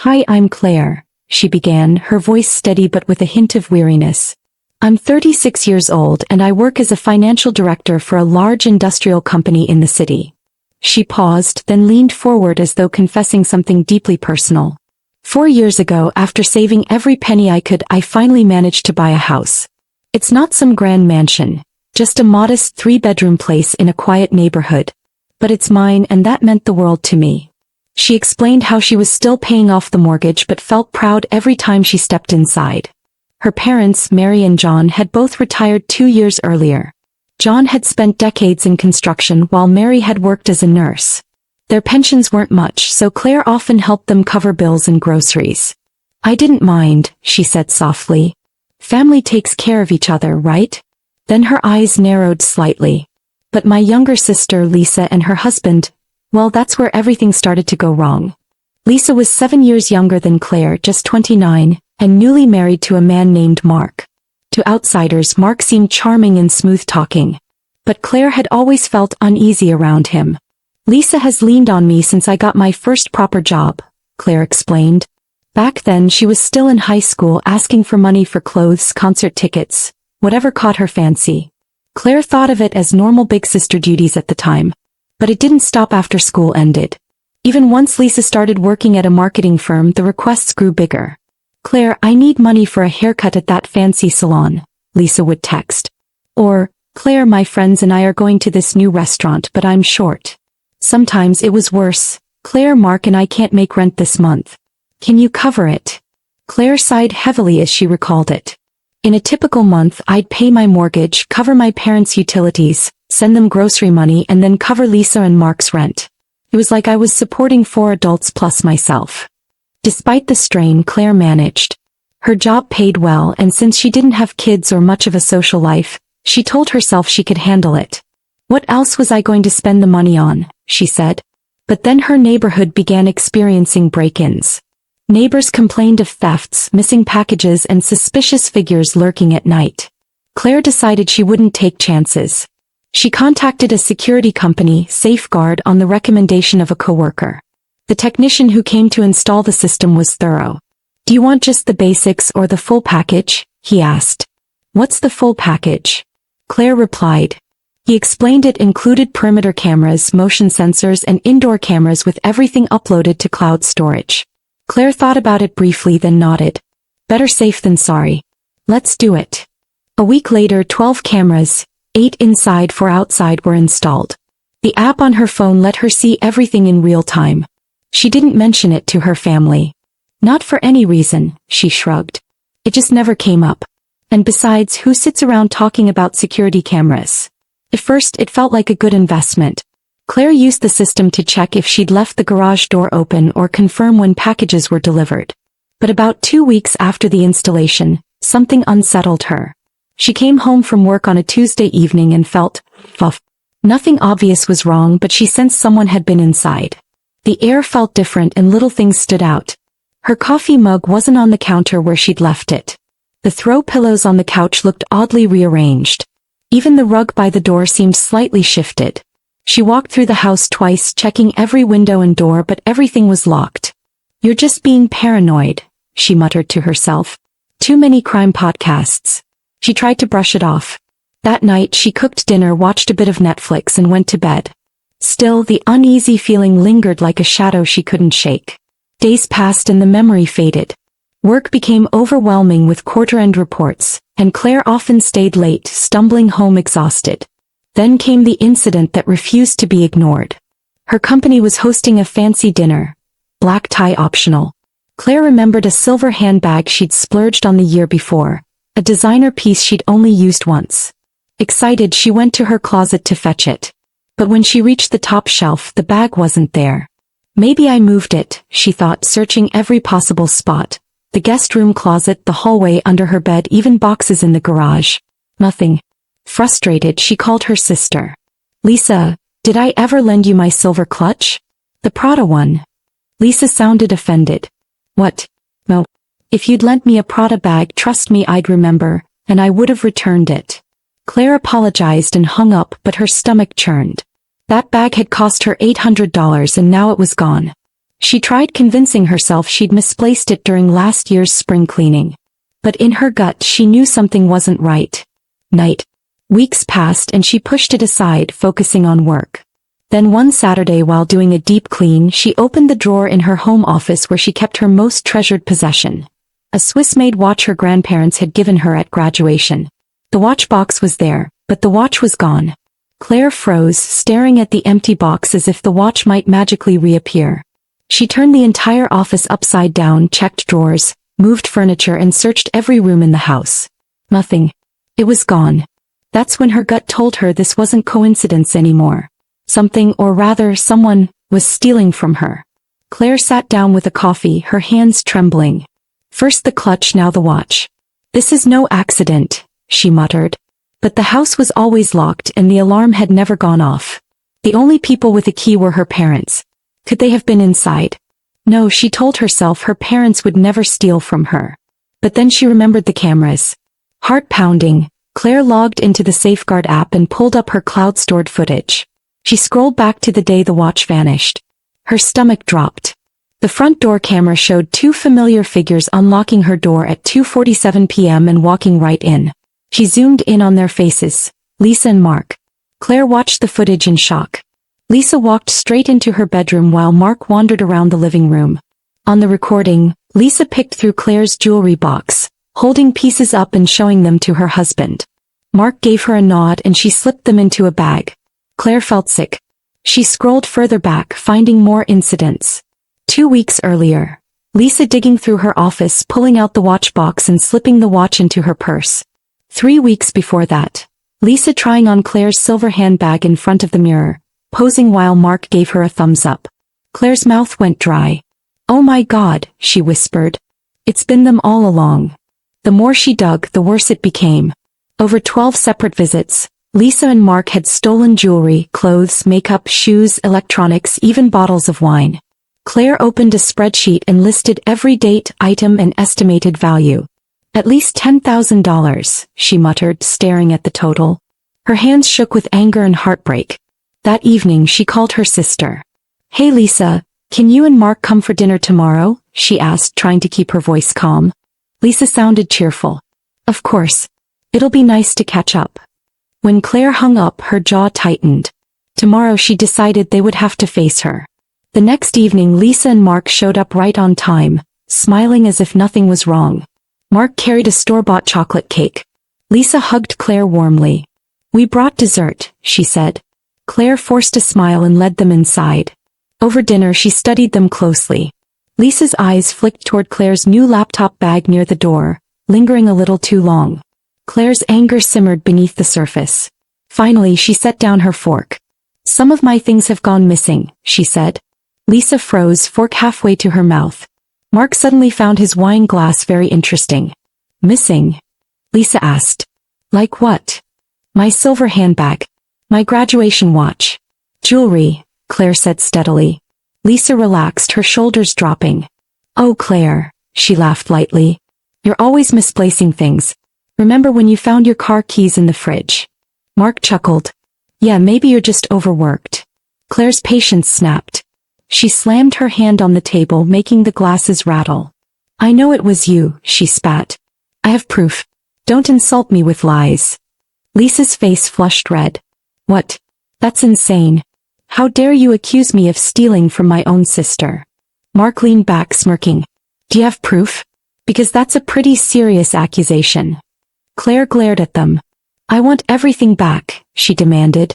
Hi, I'm Claire, she began, her voice steady but with a hint of weariness. I'm 36 years old and I work as a financial director for a large industrial company in the city. She paused, then leaned forward as though confessing something deeply personal. 4 years ago, after saving every penny I could, I finally managed to buy a house. It's not some grand mansion, just a modest 3-bedroom place in a quiet neighborhood. But it's mine and that meant the world to me. She explained how she was still paying off the mortgage but felt proud every time she stepped inside. Her parents, Mary and John, had both retired 2 years earlier. John had spent decades in construction while Mary had worked as a nurse. Their pensions weren't much, so Claire often helped them cover bills and groceries. I didn't mind, she said softly. Family takes care of each other, right? Then her eyes narrowed slightly. But my younger sister Lisa and her husband, well, that's where everything started to go wrong. Lisa was 7 years younger than Claire, just 29, and newly married to a man named Mark. To outsiders, Mark seemed charming and smooth-talking. But Claire had always felt uneasy around him. Lisa has leaned on me since I got my first proper job, Claire explained. Back then she was still in high school asking for money for clothes, concert tickets, whatever caught her fancy. Claire thought of it as normal big sister duties at the time. But it didn't stop after school ended. Even once Lisa started working at a marketing firm, the requests grew bigger. Claire, I need money for a haircut at that fancy salon, Lisa would text. Or, Claire, my friends and I are going to this new restaurant but I'm short. Sometimes it was worse. Claire, Mark and I can't make rent this month. Can you cover it? Claire sighed heavily as she recalled it. In a typical month, I'd pay my mortgage, cover my parents' utilities, send them grocery money and then cover Lisa and Mark's rent. It was like I was supporting 4 adults plus myself. Despite the strain, Claire managed. Her job paid well and since she didn't have kids or much of a social life, she told herself she could handle it. What else was I going to spend the money on, she said. But then her neighborhood began experiencing break-ins. Neighbors complained of thefts, missing packages and suspicious figures lurking at night. Claire decided she wouldn't take chances. She contacted a security company, Safeguard, on the recommendation of a coworker. The technician who came to install the system was thorough. Do you want just the basics or the full package? He asked. What's the full package? Claire replied. He explained it included perimeter cameras, motion sensors and indoor cameras with everything uploaded to cloud storage. Claire thought about it briefly then nodded. Better safe than sorry. Let's do it. A week later, 12 cameras, 8 inside, 4 outside were installed. The app on her phone let her see everything in real time. She didn't mention it to her family. Not for any reason, she shrugged. It just never came up. And besides, who sits around talking about security cameras? At first, it felt like a good investment. Claire used the system to check if she'd left the garage door open or confirm when packages were delivered. But about 2 weeks after the installation, something unsettled her. She came home from work on a Tuesday evening and felt, fuff. Nothing obvious was wrong but she sensed someone had been inside. The air felt different and little things stood out. Her coffee mug wasn't on the counter where she'd left it. The throw pillows on the couch looked oddly rearranged. Even the rug by the door seemed slightly shifted. She walked through the house twice, checking every window and door, but everything was locked. You're just being paranoid, she muttered to herself. Too many crime podcasts. She tried to brush it off. That night she cooked dinner, watched a bit of Netflix and went to bed. Still, the uneasy feeling lingered like a shadow she couldn't shake. Days passed and the memory faded. Work became overwhelming with quarter-end reports, and Claire often stayed late, stumbling home exhausted. Then came the incident that refused to be ignored. Her company was hosting a fancy dinner, black tie optional. Claire remembered a silver handbag she'd splurged on the year before, a designer piece she'd only used once. Excited, she went to her closet to fetch it. But when she reached the top shelf, the bag wasn't there. Maybe I moved it, she thought, searching every possible spot. The guest room closet, the hallway, under her bed, even boxes in the garage. Nothing. Frustrated, she called her sister. Lisa, did I ever lend you my silver clutch? The Prada one. Lisa sounded offended. What? No. If you'd lent me a Prada bag, trust me, I'd remember, and I would have returned it. Claire apologized and hung up, but her stomach churned. That bag had cost her $800 and now it was gone. She tried convincing herself she'd misplaced it during last year's spring cleaning. But in her gut she knew something wasn't right. Weeks passed and she pushed it aside, focusing on work. Then one Saturday, while doing a deep clean, she opened the drawer in her home office where she kept her most treasured possession. A Swiss-made watch her grandparents had given her at graduation. The watch box was there, but the watch was gone. Claire froze, staring at the empty box as if the watch might magically reappear. She turned the entire office upside down, checked drawers, moved furniture and searched every room in the house. Nothing. It was gone. That's when her gut told her this wasn't coincidence anymore. Something, or rather someone, was stealing from her. Claire sat down with a coffee, her hands trembling. First the clutch, now the watch. This is no accident, she muttered. But the house was always locked and the alarm had never gone off. The only people with a key were her parents. Could they have been inside? No, she told herself her parents would never steal from her. But then she remembered the cameras. Heart pounding, Claire logged into the Safeguard app and pulled up her cloud-stored footage. She scrolled back to the day the watch vanished. Her stomach dropped. The front door camera showed two familiar figures unlocking her door at 2:47 p.m. and walking right in. She zoomed in on their faces, Lisa and Mark. Claire watched the footage in shock. Lisa walked straight into her bedroom while Mark wandered around the living room. On the recording, Lisa picked through Claire's jewelry box, holding pieces up and showing them to her husband. Mark gave her a nod and she slipped them into a bag. Claire felt sick. She scrolled further back, finding more incidents. 2 weeks earlier, Lisa digging through her office, pulling out the watch box and slipping the watch into her purse. 3 weeks before that, Lisa trying on Claire's silver handbag in front of the mirror, posing while Mark gave her a thumbs up. Claire's mouth went dry. "Oh my God," she whispered. "It's been them all along." The more she dug, the worse it became. Over 12 separate visits, Lisa and Mark had stolen jewelry, clothes, makeup, shoes, electronics, even bottles of wine. Claire opened a spreadsheet and listed every date, item and estimated value. "At least $10,000, she muttered, staring at the total. Her hands shook with anger and heartbreak. That evening she called her sister. "Hey Lisa, can you and Mark come for dinner tomorrow?" she asked, trying to keep her voice calm. Lisa sounded cheerful. "Of course. It'll be nice to catch up." When Claire hung up, her jaw tightened. Tomorrow she decided they would have to face her. The next evening Lisa and Mark showed up right on time, smiling as if nothing was wrong. Mark carried a store-bought chocolate cake. Lisa hugged Claire warmly. "We brought dessert," she said. Claire forced a smile and led them inside. Over dinner she studied them closely. Lisa's eyes flicked toward Claire's new laptop bag near the door, lingering a little too long. Claire's anger simmered beneath the surface. Finally she set down her fork. "Some of my things have gone missing," she said. Lisa froze, fork halfway to her mouth. Mark suddenly found his wine glass very interesting. "Missing?" Lisa asked. "Like what?" "My silver handbag. My graduation watch. Jewelry," Claire said steadily. Lisa relaxed, her shoulders dropping. "Oh Claire," she laughed lightly. "You're always misplacing things. Remember when you found your car keys in the fridge?" Mark chuckled. "Yeah, maybe you're just overworked." Claire's patience snapped. She slammed her hand on the table, making the glasses rattle. "I know it was you," she spat. "I have proof. Don't insult me with lies." Lisa's face flushed red. "What? That's insane. How dare you accuse me of stealing from my own sister?" Mark leaned back, smirking. "Do you have proof? Because that's a pretty serious accusation." Claire glared at them. "I want everything back," she demanded.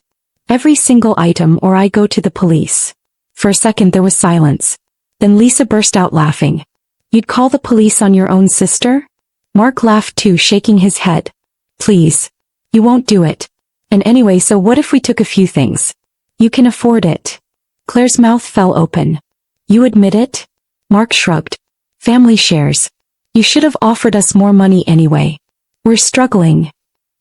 "Every single item, or I go to the police." For a second there was silence. Then Lisa burst out laughing. "You'd call the police on your own sister?" Mark laughed too, shaking his head. "Please. You won't do it. And anyway, so what if we took a few things? You can afford it." Claire's mouth fell open. "You admit it?" Mark shrugged. "Family shares. You should have offered us more money anyway. We're struggling."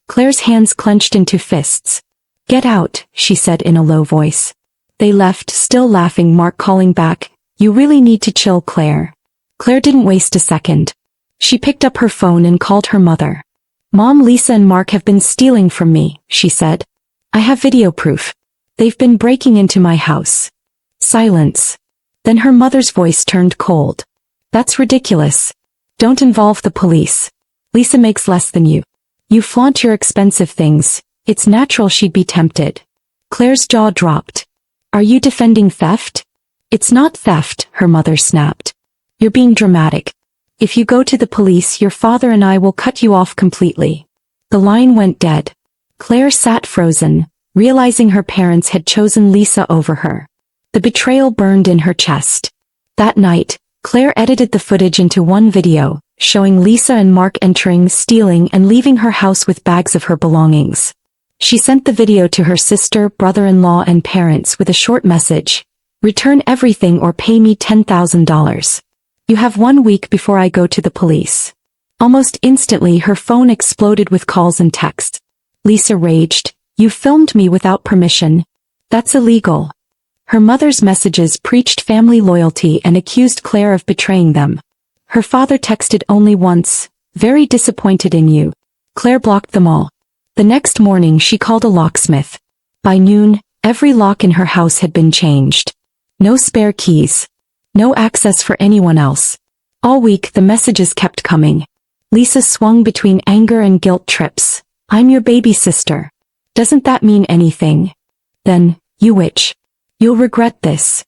Claire's hands clenched into fists. "Get out," she said in a low voice. They left, still laughing, Mark calling back, "You really need to chill, Claire." Claire didn't waste a second. She picked up her phone and called her mother. "Mom, Lisa and Mark have been stealing from me," she said. "I have video proof. They've been breaking into my house." Silence. Then her mother's voice turned cold. That's ridiculous. Don't involve the police. Lisa makes less than you. You flaunt your expensive things. It's natural she'd be tempted. Claire's jaw dropped. Are you defending theft? It's not theft, her mother snapped. You're being dramatic. If you go to the police, your father and I will cut you off completely. The line went dead. Claire sat frozen, realizing her parents had chosen Lisa over her. The betrayal burned in her chest. That night, Claire edited the footage into one video, showing Lisa and Mark entering, stealing, and leaving her house with bags of her belongings. She sent the video to her sister, brother-in-law, and parents with a short message. Return everything or pay me $10,000. You have 1 week before I go to the police. Almost instantly her phone exploded with calls and texts. Lisa raged. You filmed me without permission. That's illegal. Her mother's messages preached family loyalty and accused Claire of betraying them. Her father texted only once, very disappointed in you. Claire blocked them all. The next morning she called a locksmith. By noon, every lock in her house had been changed. No spare keys. No access for anyone else. All week the messages kept coming. Lisa swung between anger and guilt trips. I'm your baby sister. Doesn't that mean anything? Then, you witch. You'll regret this.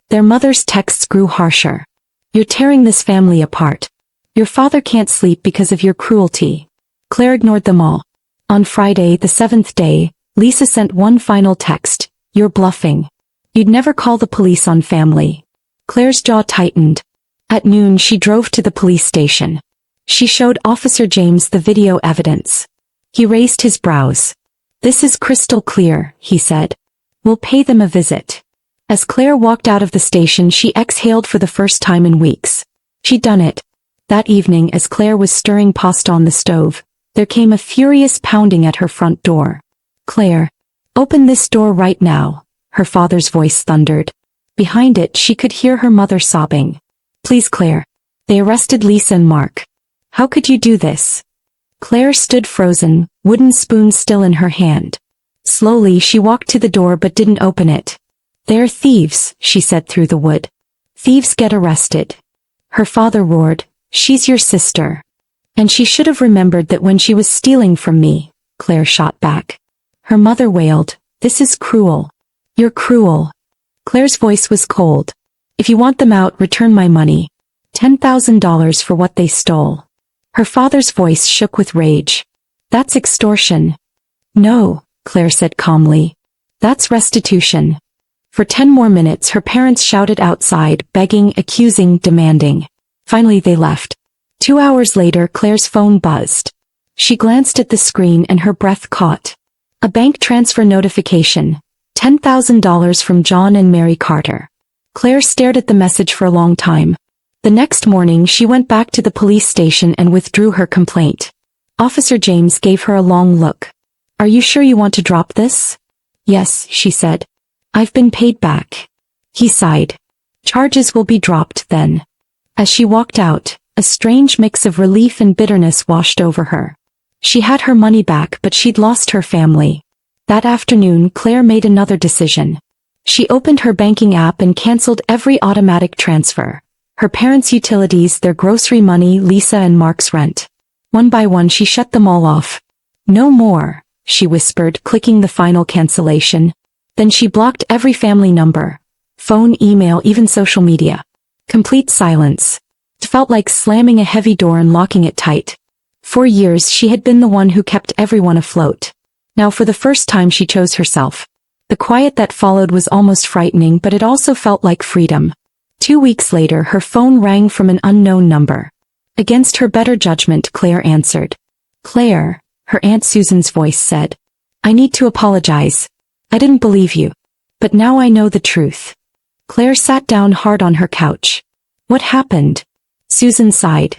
Their mother's texts grew harsher. You're tearing this family apart. Your father can't sleep because of your cruelty. Claire ignored them all. On Friday, the 7th day, Lisa sent one final text. You're bluffing. You'd never call the police on family. Claire's jaw tightened. At noon she drove to the police station. She showed Officer James the video evidence. He raised his brows. This is crystal clear, he said. We'll pay them a visit. As Claire walked out of the station she exhaled for the first time in weeks. She'd done it. That evening as Claire was stirring pasta on the stove, there came a furious pounding at her front door. Claire, open this door right now, her father's voice thundered. Behind it she could hear her mother sobbing. Please Claire. They arrested Lisa and Mark. How could you do this? Claire stood frozen, wooden spoon still in her hand. Slowly she walked to the door but didn't open it. They're thieves, she said through the wood. Thieves get arrested. Her father roared, she's your sister. And she should have remembered that when she was stealing from me, Claire shot back. Her mother wailed, this is cruel. You're cruel. Claire's voice was cold. If you want them out, return my money. $10,000 for what they stole. Her father's voice shook with rage. That's extortion. No, Claire said calmly. That's restitution. For 10 more minutes her parents shouted outside, begging, accusing, demanding. Finally they left. 2 hours later Claire's phone buzzed. She glanced at the screen and her breath caught. A bank transfer notification. $10,000 from John and Mary Carter. Claire stared at the message for a long time. The next morning she went back to the police station and withdrew her complaint. Officer James gave her a long look. Are you sure you want to drop this? Yes, she said. I've been paid back. He sighed. Charges will be dropped then. As she walked out, a strange mix of relief and bitterness washed over her. She had her money back but she'd lost her family. That afternoon Claire made another decision. She opened her banking app and canceled every automatic transfer. Her parents' utilities, their grocery money, Lisa and Mark's rent. One by one she shut them all off. No more, she whispered, clicking the final cancellation. Then she blocked every family number. Phone, email, even social media. Complete silence. It felt like slamming a heavy door and locking it tight. For years she had been the one who kept everyone afloat. Now for the first time she chose herself. The quiet that followed was almost frightening, but it also felt like freedom. 2 weeks later her phone rang from an unknown number. Against her better judgment Claire answered. Claire, her Aunt Susan's voice said. I need to apologize. I didn't believe you. But now I know the truth. Claire sat down hard on her couch. What happened? Susan sighed.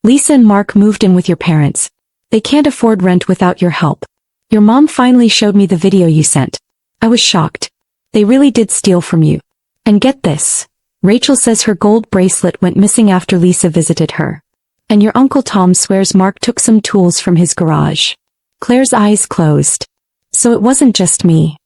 Lisa and Mark moved in with your parents. They can't afford rent without your help. Your mom finally showed me the video you sent. I was shocked. They really did steal from you. And get this. Rachel says her gold bracelet went missing after Lisa visited her. And your Uncle Tom swears Mark took some tools from his garage. Claire's eyes closed. So it wasn't just me.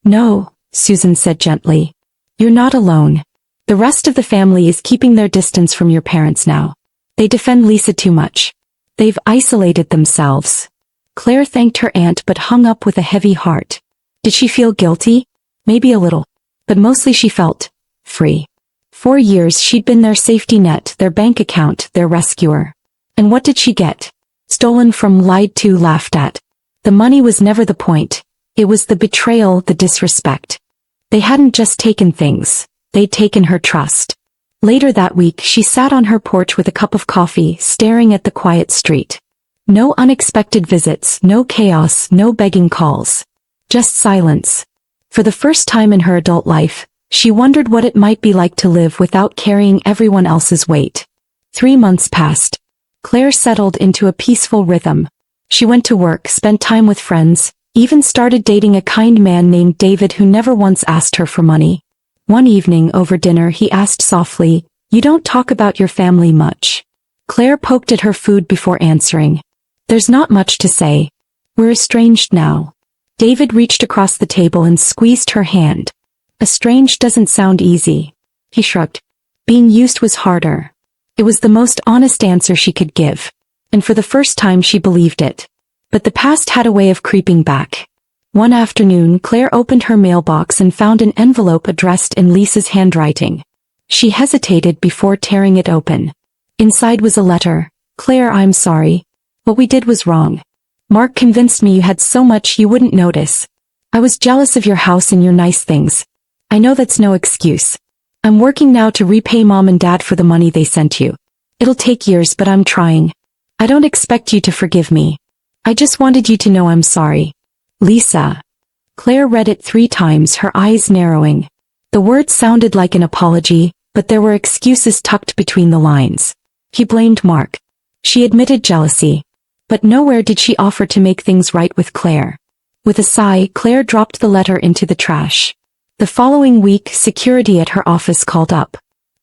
No, Susan said gently. You're not alone. The rest of the family is keeping their distance from your parents now. They defend Lisa too much. They've isolated themselves. Claire thanked her aunt but hung up with a heavy heart. Did she feel guilty? Maybe a little. But mostly she felt free. 4 years she'd been their safety net, their bank account, their rescuer. And what did she get? Stolen from, lied to, laughed at. The money was never the point. It was the betrayal, the disrespect. They hadn't just taken things. They'd taken her trust. Later that week she sat on her porch with a cup of coffee, staring at the quiet street. No unexpected visits, no chaos, no begging calls. Just silence. For the first time in her adult life, she wondered what it might be like to live without carrying everyone else's weight. 3 months passed. Claire settled into a peaceful rhythm. She went to work, spent time with friends, even started dating a kind man named David who never once asked her for money. One evening over dinner he asked softly, "You don't talk about your family much." Claire poked at her food before answering. "There's not much to say. We're estranged now." David reached across the table and squeezed her hand. "Estranged doesn't sound easy." He shrugged. Being used was harder. It was the most honest answer she could give. And for the first time she believed it. But the past had a way of creeping back. One afternoon Claire opened her mailbox and found an envelope addressed in Lisa's handwriting. She hesitated before tearing it open. Inside was a letter. "Claire, I'm sorry. What we did was wrong. Mark convinced me you had so much you wouldn't notice. I was jealous of your house and your nice things. I know that's no excuse. I'm working now to repay Mom and Dad for the money they sent you. It'll take years, but I'm trying. I don't expect you to forgive me. I just wanted you to know I'm sorry. Lisa." Claire read it 3 times, her eyes narrowing. The words sounded like an apology, but there were excuses tucked between the lines. He blamed Mark. She admitted jealousy. But nowhere did she offer to make things right with Claire. With a sigh, Claire dropped the letter into the trash. The following week, security at her office called up.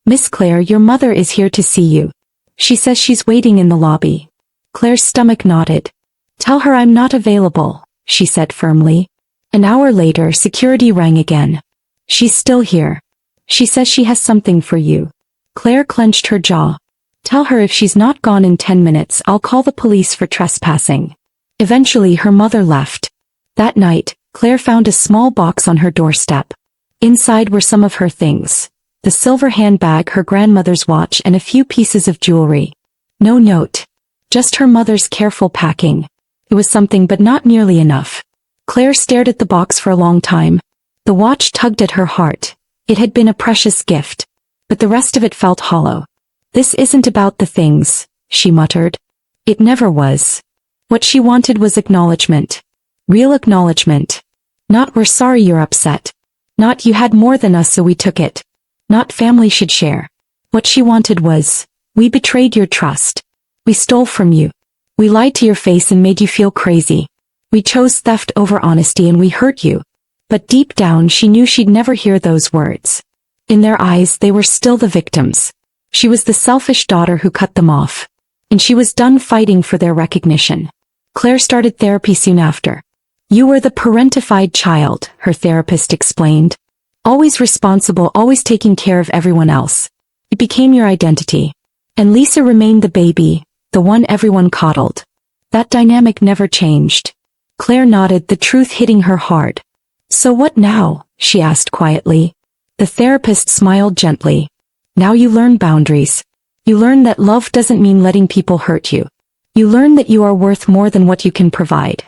"Miss Claire, your mother is here to see you. She says she's waiting in the lobby." Claire's stomach knotted. "Tell her I'm not available," she said firmly. An hour later, security rang again. "She's still here. She says she has something for you." Claire clenched her jaw. "Tell her if she's not gone in 10 minutes, I'll call the police for trespassing." Eventually her mother left. That night, Claire found a small box on her doorstep. Inside were some of her things. The silver handbag, her grandmother's watch, and a few pieces of jewelry. No note. Just her mother's careful packing. It was something, but not nearly enough. Claire stared at the box for a long time. The watch tugged at her heart. It had been a precious gift. But the rest of it felt hollow. "This isn't about the things," she muttered. It never was. What she wanted was acknowledgement. Real acknowledgement. Not "we're sorry you're upset." Not "you had more than us so we took it." Not "family should share." What she wanted was, "We betrayed your trust. We stole from you. We lied to your face and made you feel crazy. We chose theft over honesty and we hurt you." But deep down she knew she'd never hear those words. In their eyes they were still the victims. She was the selfish daughter who cut them off. And she was done fighting for their recognition. Claire started therapy soon after. "You were the parentified child," her therapist explained. "Always responsible, always taking care of everyone else. It became your identity. And Lisa remained the baby, the one everyone coddled. That dynamic never changed." Claire nodded, the truth hitting her hard. "So what now?" she asked quietly. The therapist smiled gently. "Now you learn boundaries. You learn that love doesn't mean letting people hurt you. You learn that you are worth more than what you can provide."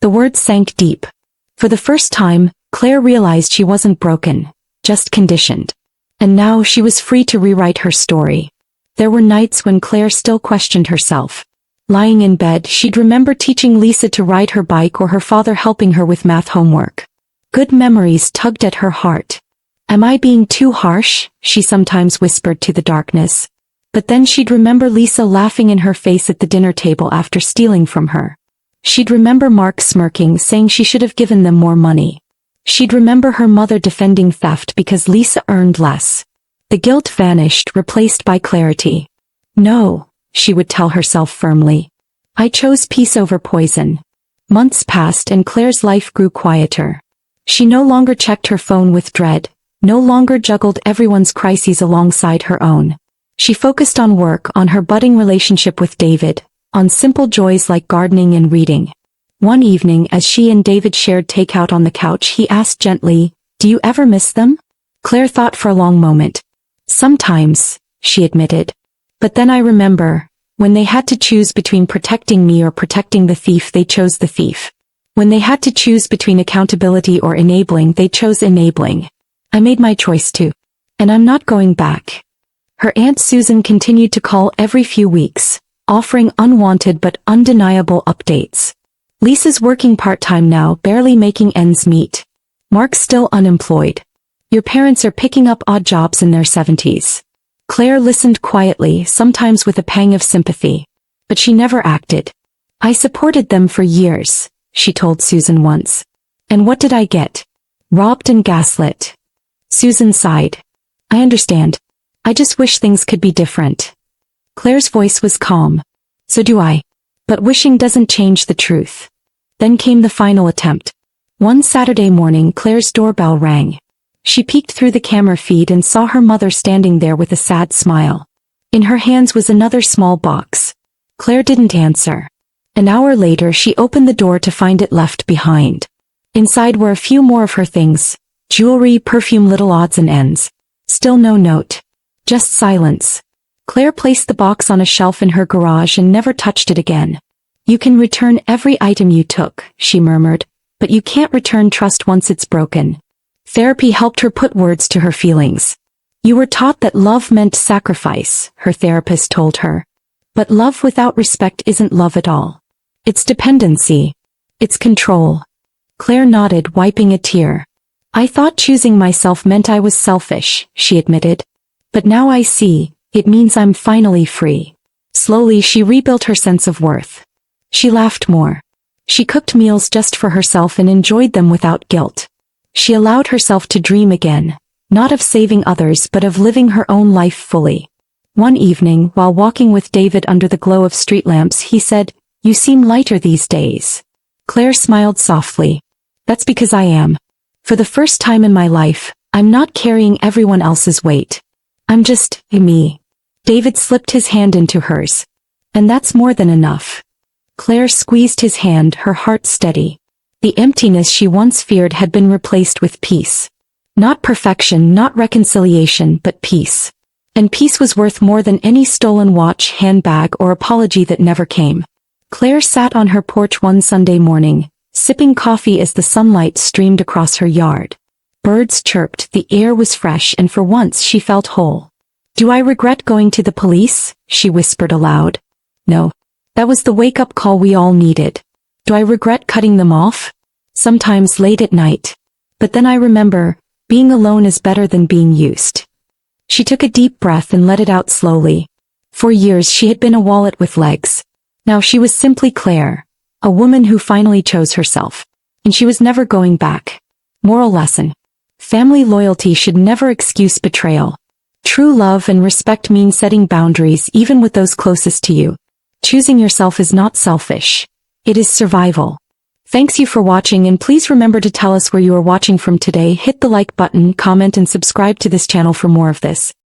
The words sank deep. For the first time, Claire realized she wasn't broken, just conditioned. And now she was free to rewrite her story. There were nights when Claire still questioned herself. Lying in bed, she'd remember teaching Lisa to ride her bike or her father helping her with math homework. Good memories tugged at her heart. "Am I being too harsh?" she sometimes whispered to the darkness. But then she'd remember Lisa laughing in her face at the dinner table after stealing from her. She'd remember Mark smirking, saying she should have given them more money. She'd remember her mother defending theft because Lisa earned less. The guilt vanished, replaced by clarity. "No," she would tell herself firmly. "I chose peace over poison." Months passed and Claire's life grew quieter. She no longer checked her phone with dread. no longer juggled everyone's crises alongside her own. She focused on work, on her budding relationship with David, on simple joys like gardening and reading. One evening, as she and David shared takeout on the couch, he asked gently, "Do you ever miss them?" Claire thought for a long moment. "Sometimes," she admitted. "But then I remember, when they had to choose between protecting me or protecting the thief, they chose the thief. When they had to choose between accountability or enabling, they chose enabling. I made my choice too. And I'm not going back." Her Aunt Susan continued to call every few weeks, offering unwanted but undeniable updates. "Lisa's working part-time now, barely making ends meet. Mark's still unemployed. Your parents are picking up odd jobs in their 70s. Claire listened quietly, sometimes with a pang of sympathy. But she never acted. "I supported them for years," she told Susan once. "And what did I get? Robbed and gaslit." Susan sighed. "I understand. I just wish things could be different." Claire's voice was calm. "So do I. But wishing doesn't change the truth." Then came the final attempt. One Saturday morning, Claire's doorbell rang. She peeked through the camera feed and saw her mother standing there with a sad smile. In her hands was another small box. Claire didn't answer. An hour later, she opened the door to find it left behind. Inside were a few more of her things: jewelry, perfume, little odds and ends. Still no note. Just silence. Claire placed the box on a shelf in her garage and never touched it again. "You can return every item you took," she murmured, "but you can't return trust once it's broken." Therapy helped her put words to her feelings. "You were taught that love meant sacrifice," her therapist told her. "But love without respect isn't love at all. It's dependency. It's control." Claire nodded, wiping a tear. "I thought choosing myself meant I was selfish," she admitted. "But now I see, it means I'm finally free." Slowly she rebuilt her sense of worth. She laughed more. She cooked meals just for herself and enjoyed them without guilt. She allowed herself to dream again, not of saving others but of living her own life fully. One evening, while walking with David under the glow of street lamps, he said, "You seem lighter these days." Claire smiled softly. "That's because I am. For the first time in my life, I'm not carrying everyone else's weight. I'm just me." David slipped his hand into hers. "And that's more than enough." Claire squeezed his hand, her heart steady. The emptiness she once feared had been replaced with peace. Not perfection, not reconciliation, but peace. And peace was worth more than any stolen watch, handbag, or apology that never came. Claire sat on her porch one Sunday morning, sipping coffee as the sunlight streamed across her yard. Birds chirped, the air was fresh, and for once she felt whole. "Do I regret going to the police?" she whispered aloud. "No. That was the wake-up call we all needed. Do I regret cutting them off? Sometimes late at night. But then I remember, being alone is better than being used." She took a deep breath and let it out slowly. For years she had been a wallet with legs. Now she was simply Claire, a woman who finally chose herself. And she was never going back. Moral lesson. Family loyalty should never excuse betrayal. True love and respect mean setting boundaries even with those closest to you. Choosing yourself is not selfish. It is survival. Thanks you for watching, and please remember to tell us where you are watching from today. Hit the like button, comment and subscribe to this channel for more of this.